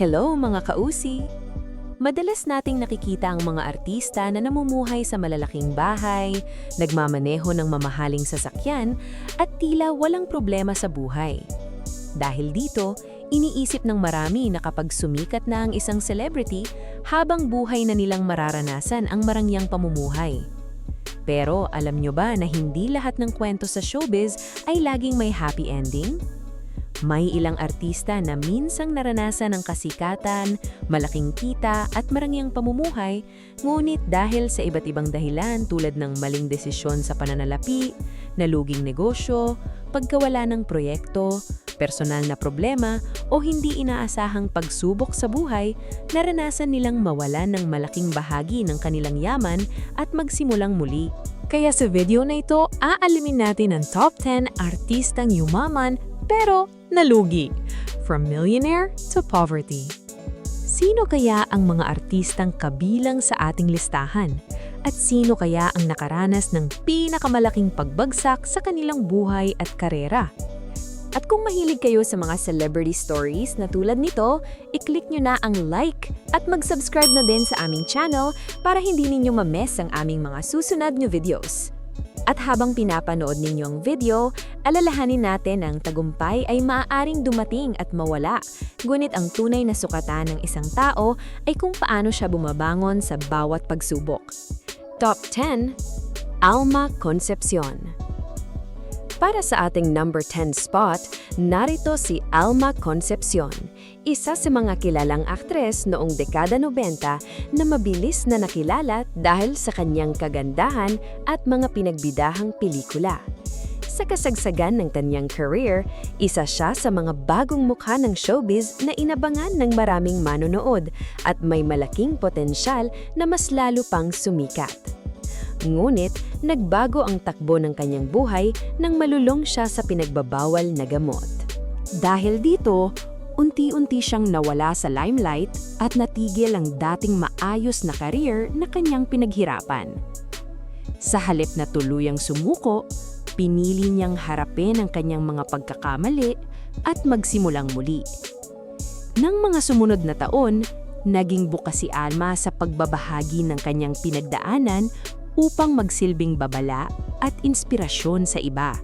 Hello mga kausi! Madalas nating nakikita ang mga artista na namumuhay sa malalaking bahay, nagmamaneho ng mamahaling sasakyan, at tila walang problema sa buhay. Dahil dito, iniisip ng marami na kapag sumikat na ang isang celebrity, habang buhay na nilang mararanasan ang marangyang pamumuhay. Pero alam nyo ba na hindi lahat ng kwento sa showbiz ay laging may happy ending? May ilang artista na minsang naranasan ang kasikatan, malaking kita at marangyang pamumuhay, ngunit dahil sa iba't ibang dahilan tulad ng maling desisyon sa pananalapi, naluging negosyo, pagkawala ng proyekto, personal na problema o hindi inaasahang pagsubok sa buhay, naranasan nilang mawalan ng malaking bahagi ng kanilang yaman at magsimulang muli. Kaya sa video na ito, aalimin natin ang top 10 artistang yumaman pero nalugi, from millionaire to poverty. Sino kaya ang mga artistang kabilang sa ating listahan? At sino kaya ang nakaranas ng pinakamalaking pagbagsak sa kanilang buhay at karera? At kung mahilig kayo sa mga celebrity stories na tulad nito, i-click nyo na ang like at mag-subscribe na din sa aming channel para hindi ninyo ma-miss ang aming mga susunod nyo videos. At habang pinapanood ninyo ang video, alalahanin natin ang tagumpay ay maaaring dumating at mawala. Ngunit ang tunay na sukatan ng isang tao ay kung paano siya bumabangon sa bawat pagsubok. Top 10. Alma Concepcion. Para sa ating number 10 spot, narito si Alma Concepcion, isa sa mga kilalang aktres noong dekada 90 na mabilis na nakilala dahil sa kanyang kagandahan at mga pinagbidahang pelikula. Sa kasagsagan ng kanyang career, isa siya sa mga bagong mukha ng showbiz na inabangan ng maraming manonood at may malaking potensyal na mas lalo pang sumikat. Ngunit, nagbago ang takbo ng kanyang buhay nang malulong siya sa pinagbabawal na gamot. Dahil dito, unti-unti siyang nawala sa limelight at natigil ang dating maayos na career na kanyang pinaghirapan. Sa halip na tuluyang sumuko, pinili niyang harapin ang kanyang mga pagkakamali at magsimulang muli. Nang mga sumunod na taon, naging bukas si Alma sa pagbabahagi ng kanyang pinagdaanan upang magsilbing babala at inspirasyon sa iba.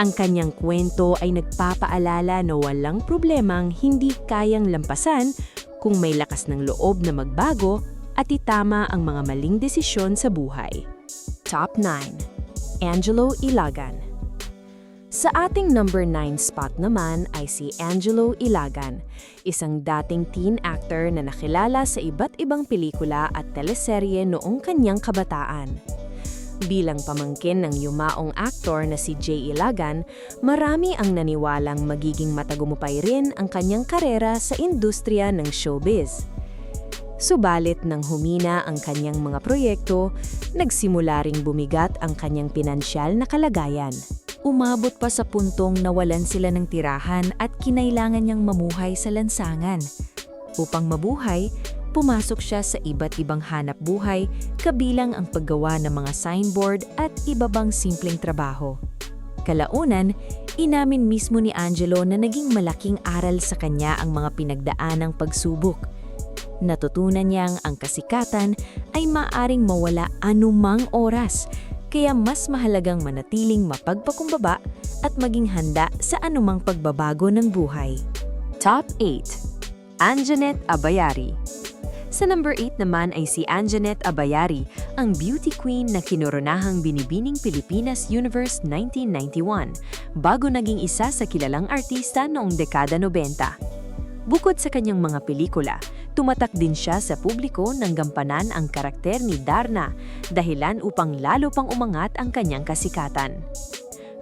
Ang kanyang kwento ay nagpapaalala na walang problemang hindi kayang lampasan kung may lakas ng loob na magbago at itama ang mga maling desisyon sa buhay. Top 9. Angelo Ilagan. Sa ating number 9 spot naman ay si Angelo Ilagan, isang dating teen actor na nakilala sa iba't ibang pelikula at teleserye noong kanyang kabataan. Bilang pamangkin ng yumaong aktor na si Jay Ilagan, marami ang naniwalang magiging matagumpay rin ang kanyang karera sa industriya ng showbiz. Subalit nang humina ang kanyang mga proyekto, nagsimula ring bumigat ang kanyang pinansyal na kalagayan. Umabot pa sa puntong nawalan sila ng tirahan at kinailangan niyang mamuhay sa lansangan. Upang mabuhay, pumasok siya sa iba't ibang hanap buhay, kabilang ang paggawa ng mga signboard at iba pang simpleng trabaho. Kalaunan, inamin mismo ni Angelo na naging malaking aral sa kanya ang mga pinagdaanang pagsubok. Natutunan niyang ang kasikatan ay maaring mawala anumang oras, kaya mas mahalagang manatiling mapagpakumbaba at maging handa sa anumang pagbabago ng buhay. Top 8. Anjanette Abayari. Sa number 8 naman ay si Anjanette Abayari, ang beauty queen na kinoronahang Binibining Pilipinas Universe 1991, bago naging isa sa kilalang artista noong dekada 90. Bukod sa kanyang mga pelikula, tumatak din siya sa publiko nang gampanan ang karakter ni Darna, dahilan upang lalo pang umangat ang kanyang kasikatan.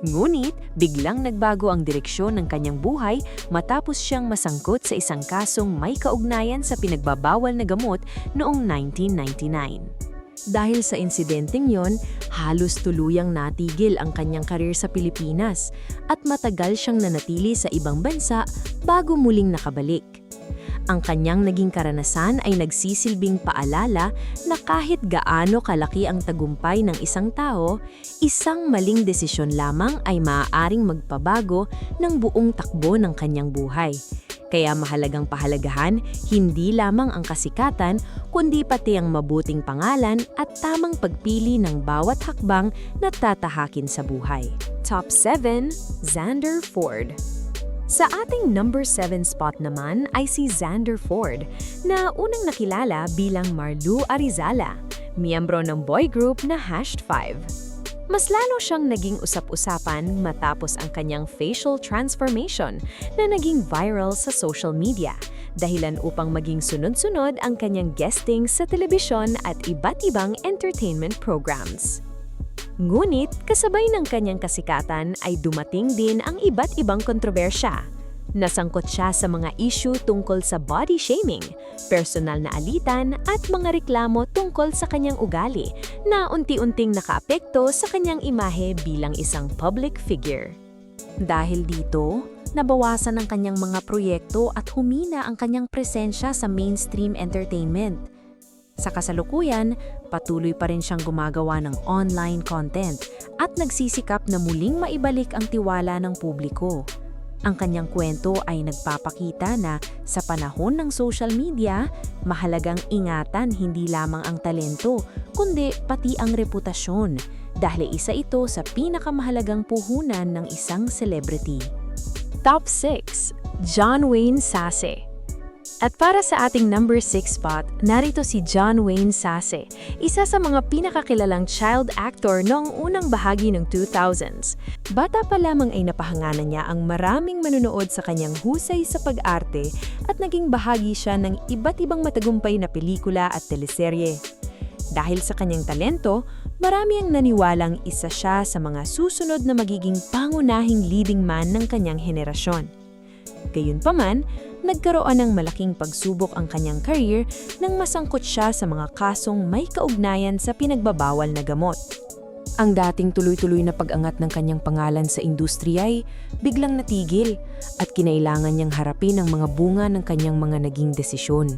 Ngunit, biglang nagbago ang direksyon ng kanyang buhay matapos siyang masangkot sa isang kasong may kaugnayan sa pinagbabawal na gamot noong 1999. Dahil sa insidenteng yon, halos tuluyang natigil ang kanyang karir sa Pilipinas at matagal siyang nanatili sa ibang bansa bago muling nakabalik. Ang kanyang naging karanasan ay nagsisilbing paalala na kahit gaano kalaki ang tagumpay ng isang tao, isang maling desisyon lamang ay maaaring magpabago ng buong takbo ng kanyang buhay. Kaya mahalagang pahalagahan hindi lamang ang kasikatan, kundi pati ang mabuting pangalan at tamang pagpili ng bawat hakbang na tatahakin sa buhay. Top 7. Xander Ford. Sa ating number 7 spot naman ay si Xander Ford, na unang nakilala bilang Marlu Arizala, miyembro ng boy group na #5. Mas lalo siyang naging usap-usapan matapos ang kanyang facial transformation na naging viral sa social media, dahilan upang maging sunod-sunod ang kanyang guesting sa telebisyon at iba't ibang entertainment programs. Ngunit, kasabay ng kanyang kasikatan ay dumating din ang iba't ibang kontrobersya. Nasangkot siya sa mga issue tungkol sa body shaming, personal na alitan at mga reklamo tungkol sa kanyang ugali na unti-unting nakaapekto sa kanyang imahe bilang isang public figure. Dahil dito, nabawasan ang kanyang mga proyekto at humina ang kanyang presensya sa mainstream entertainment. Sa kasalukuyan, patuloy pa rin siyang gumagawa ng online content at nagsisikap na muling maibalik ang tiwala ng publiko. Ang kanyang kwento ay nagpapakita na sa panahon ng social media, mahalagang ingatan hindi lamang ang talento, kundi pati ang reputasyon, dahil isa ito sa pinakamahalagang puhunan ng isang celebrity. Top 6. John Wayne Sase. At para sa ating number 6 spot, narito si John Wayne Sase, isa sa mga pinakakilalang child actor noong unang bahagi ng 2000s. Bata pa lamang ay napahanganan niya ang maraming manunood sa kanyang husay sa pag-arte at naging bahagi siya ng iba't ibang matagumpay na pelikula at teleserye. Dahil sa kanyang talento, marami ang naniwalang isa siya sa mga susunod na magiging pangunahing leading man ng kanyang henerasyon. Gayunpaman, nagkaroon ng malaking pagsubok ang kanyang career nang masangkot siya sa mga kasong may kaugnayan sa pinagbabawal na gamot. Ang dating tuloy-tuloy na pag-angat ng kanyang pangalan sa industriya ay biglang natigil at kinailangan niyang harapin ang mga bunga ng kanyang mga naging desisyon.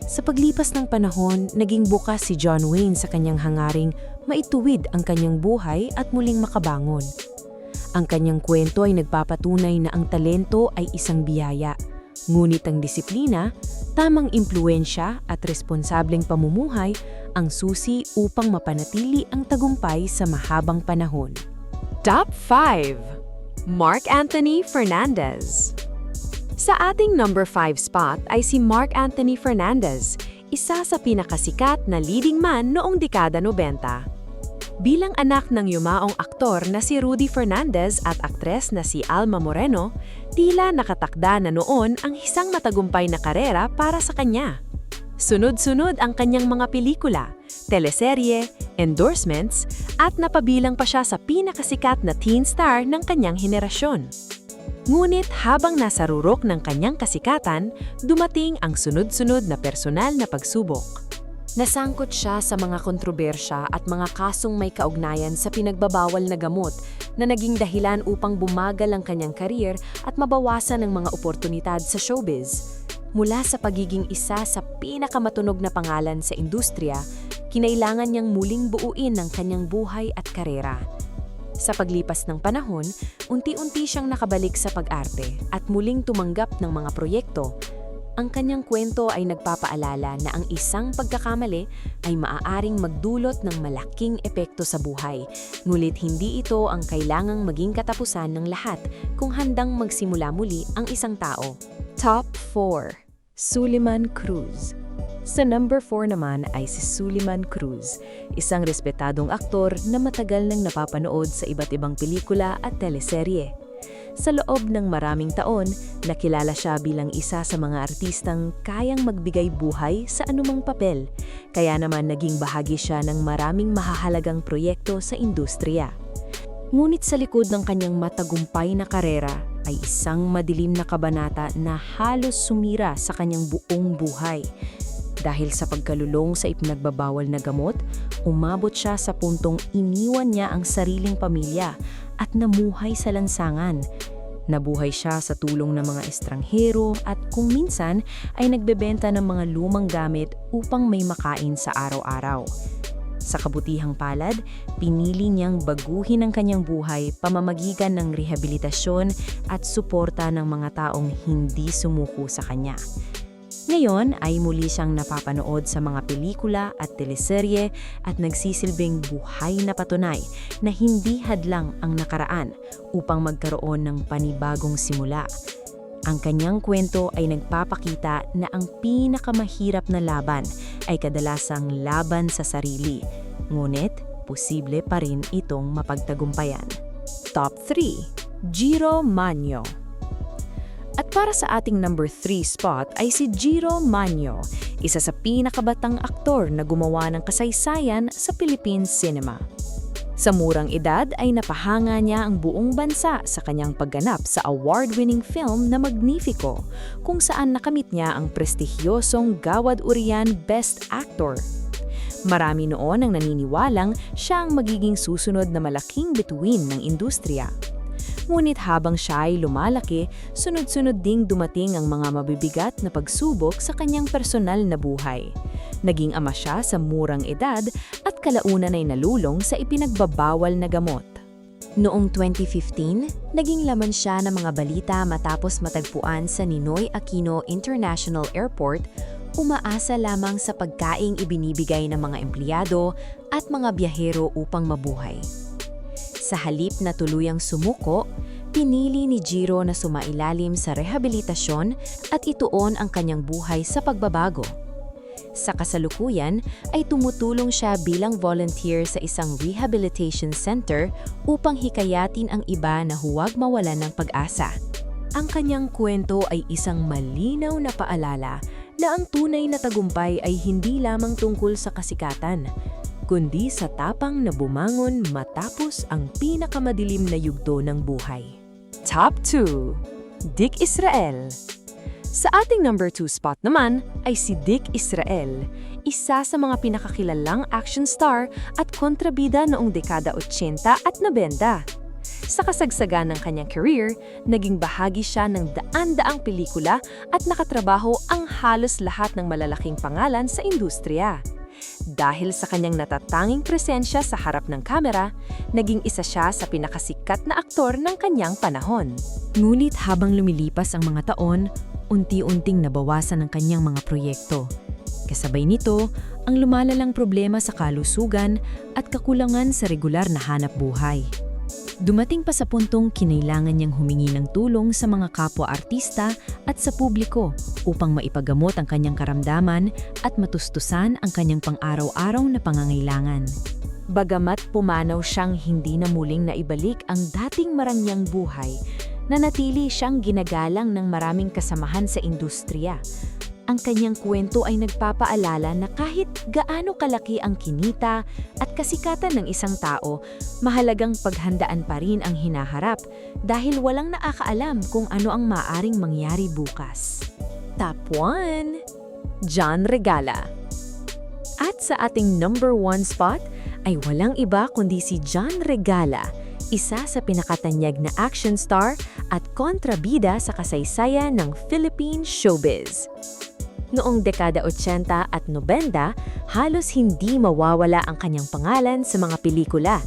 Sa paglipas ng panahon, naging bukas si John Wayne sa kanyang hangaring maituwid ang kanyang buhay at muling makabangon. Ang kanyang kwento ay nagpapatunay na ang talento ay isang biyaya, ngunit ang disiplina, tamang impluensya at responsableng pamumuhay ang susi upang mapanatili ang tagumpay sa mahabang panahon. Top 5. Mark Anthony Fernandez. Sa ating number 5 spot ay si Mark Anthony Fernandez, isa sa pinakasikat na leading man noong dekada 90. Bilang anak ng yumaong aktor na si Rudy Fernandez at aktres na si Alma Moreno, tila nakatakda na noon ang isang matagumpay na karera para sa kanya. Sunod-sunod ang kanyang mga pelikula, teleserye, endorsements, at napabilang pa siya sa pinakasikat na teen star ng kanyang henerasyon. Ngunit habang nasa rurok ng kanyang kasikatan, dumating ang sunod-sunod na personal na pagsubok. Nasangkot siya sa mga kontrobersya at mga kasong may kaugnayan sa pinagbabawal na gamot na naging dahilan upang bumagal ang kanyang career at mabawasan ang mga oportunidad sa showbiz. Mula sa pagiging isa sa pinakamatunog na pangalan sa industriya, kinailangan niyang muling buuin ang kanyang buhay at karera. Sa paglipas ng panahon, unti-unti siyang nakabalik sa pag-arte at muling tumanggap ng mga proyekto. Ang kanyang kwento ay nagpapaalala na ang isang pagkakamali ay maaaring magdulot ng malaking epekto sa buhay, ngunit hindi ito ang kailangang maging katapusan ng lahat kung handang magsimula muli ang isang tao. Top 4. Suleiman Cruz. Sa number 4 naman ay si Suleiman Cruz, isang respetadong aktor na matagal nang napapanood sa iba't ibang pelikula at teleserye. Sa loob ng maraming taon, nakilala siya bilang isa sa mga artistang kayang magbigay buhay sa anumang papel, kaya naman naging bahagi siya ng maraming mahahalagang proyekto sa industriya. Ngunit sa likod ng kanyang matagumpay na karera ay isang madilim na kabanata na halos sumira sa kanyang buong buhay. Dahil sa pagkalulong sa ipinagbabawal na gamot, umabot siya sa puntong iniwan niya ang sariling pamilya at namuhay sa lansangan. Nabuhay siya sa tulong ng mga estranghero at kung minsan ay nagbebenta ng mga lumang gamit upang may makain sa araw-araw. Sa kabutihang palad, pinili niyang baguhin ang kanyang buhay pamamagitan ng rehabilitasyon at suporta ng mga taong hindi sumuko sa kanya. Ngayon ay muli siyang napapanood sa mga pelikula at teleserye at nagsisilbing buhay na patunay na hindi hadlang ang nakaraan upang magkaroon ng panibagong simula. Ang kanyang kwento ay nagpapakita na ang pinakamahirap na laban ay kadalasang laban sa sarili. Ngunit, posible pa rin itong mapagtagumpayan. Top 3. Jiro Manyo. At para sa ating number 3 spot ay si Jiro Manyo, isa sa pinakabatang aktor na gumawa ng kasaysayan sa Philippine cinema. Sa murang edad ay napahanga niya ang buong bansa sa kanyang pagganap sa award-winning film na Magnifico, kung saan nakamit niya ang prestigyosong Gawad Urian Best Actor. Marami noon ang naniniwalang siya ang magiging susunod na malaking bituin ng industriya. Ngunit habang siya ay lumalaki, sunod-sunod ding dumating ang mga mabibigat na pagsubok sa kanyang personal na buhay. Naging ama siya sa murang edad at kalaunan ay nalulong sa ipinagbabawal na gamot. Noong 2015, naging laman siya ng mga balita matapos matagpuan sa Ninoy Aquino International Airport, umaasa lamang sa pagkaing ibinibigay ng mga empleyado at mga biyahero upang mabuhay. Sa halip na tuluyang sumuko, pinili ni Jiro na sumailalim sa rehabilitasyon at ituon ang kanyang buhay sa pagbabago. Sa kasalukuyan ay tumutulong siya bilang volunteer sa isang rehabilitation center upang hikayatin ang iba na huwag mawalan ng pag-asa. Ang kanyang kwento ay isang malinaw na paalala na ang tunay na tagumpay ay hindi lamang tungkol sa kasikatan, kundi sa tapang na bumangon matapos ang pinakamadilim na yugto ng buhay. Top 2. Dick Israel. Sa ating number 2 spot naman ay si Dick Israel, isa sa mga pinakakilalang action star at kontrabida noong dekada 80 at 90. Sa kasagsagan ng kanyang career, naging bahagi siya ng daan-daang pelikula at nakatrabaho ang halos lahat ng malalaking pangalan sa industriya. Dahil sa kanyang natatanging presensya sa harap ng kamera, naging isa siya sa pinakasikat na aktor ng kanyang panahon. Ngunit habang lumilipas ang mga taon, unti-unting nabawasan ang kanyang mga proyekto. Kasabay nito, ang lumalalang problema sa kalusugan at kakulangan sa regular na hanap buhay. Dumating pa sa puntong kinailangan niyang humingi ng tulong sa mga kapwa-artista at sa publiko upang maipagamot ang kanyang karamdaman at matustusan ang kanyang pang-araw-araw na pangangailangan. Bagamat pumanaw siyang hindi na muling naibalik ang dating marangyang buhay, nanatili siyang ginagalang ng maraming kasamahan sa industriya. Ang kanyang kwento ay nagpapaalala na kahit gaano kalaki ang kinita at kasikatan ng isang tao, mahalagang paghandaan pa rin ang hinaharap dahil walang nakakaalam kung ano ang maaring mangyari bukas. Top 1. John Regala. At sa ating number 1 spot ay walang iba kundi si John Regala, isa sa pinakatanyag na action star at kontrabida sa kasaysayan ng Philippine showbiz. Noong dekada 80 at 90, halos hindi mawawala ang kanyang pangalan sa mga pelikula.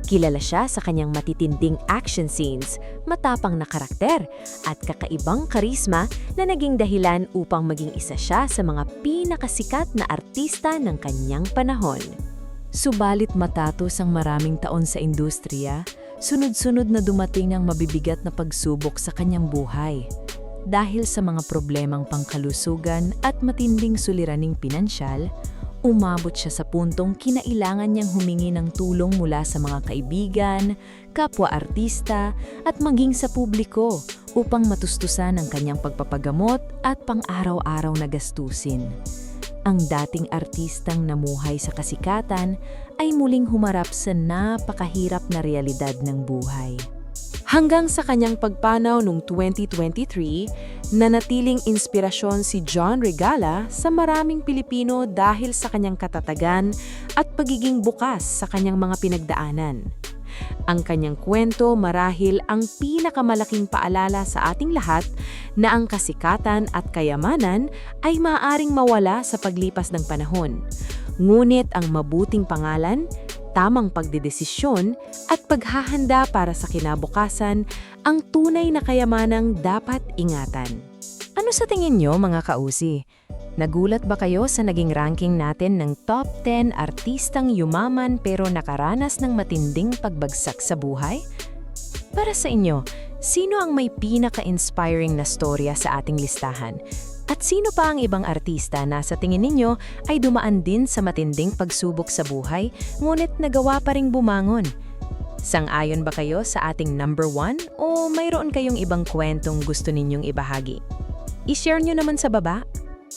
Kilala siya sa kanyang matitinding action scenes, matapang na karakter, at kakaibang karisma na naging dahilan upang maging isa siya sa mga pinakasikat na artista ng kanyang panahon. Subalit matapos ang maraming taon sa industriya, sunod-sunod na dumating ang mabibigat na pagsubok sa kanyang buhay. Dahil sa mga problemang pangkalusugan at matinding suliraning pinansyal, umabot siya sa puntong kinailangan niyang humingi ng tulong mula sa mga kaibigan, kapwa-artista at maging sa publiko upang matustusan ang kanyang pagpapagamot at pang-araw-araw na gastusin. Ang dating artistang namuhay sa kasikatan ay muling humarap sa napakahirap na realidad ng buhay. Hanggang sa kanyang pagpanaw noong 2023, nanatiling inspirasyon si John Regala sa maraming Pilipino dahil sa kanyang katatagan at pagiging bukas sa kanyang mga pinagdaanan. Ang kanyang kwento marahil ang pinakamalaking paalala sa ating lahat na ang kasikatan at kayamanan ay maaaring mawala sa paglipas ng panahon. Ngunit ang mabuting pangalan, tamang pagdedesisyon at paghahanda para sa kinabukasan ang tunay na kayamanang dapat ingatan. Ano sa tingin nyo mga kausi? Nagulat ba kayo sa naging ranking natin ng top 10 artistang yumaman pero nakaranas ng matinding pagbagsak sa buhay? Para sa inyo, sino ang may pinaka-inspiring na storya sa ating listahan? At sino pa ang ibang artista na sa tingin ninyo ay dumaan din sa matinding pagsubok sa buhay, ngunit nagawa pa ring bumangon? Sang-ayon ba kayo sa ating number 1 o mayroon kayong ibang kwentong gusto ninyong ibahagi? I-share nyo naman sa baba.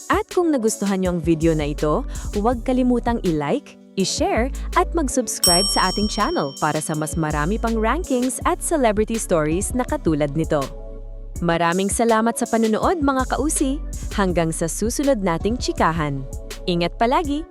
At kung nagustuhan nyo ang video na ito, huwag kalimutang i-like, i-share at mag-subscribe sa ating channel para sa mas marami pang rankings at celebrity stories na katulad nito. Maraming salamat sa panunood mga kausi. Hanggang sa susunod nating chikahan. Ingat palagi!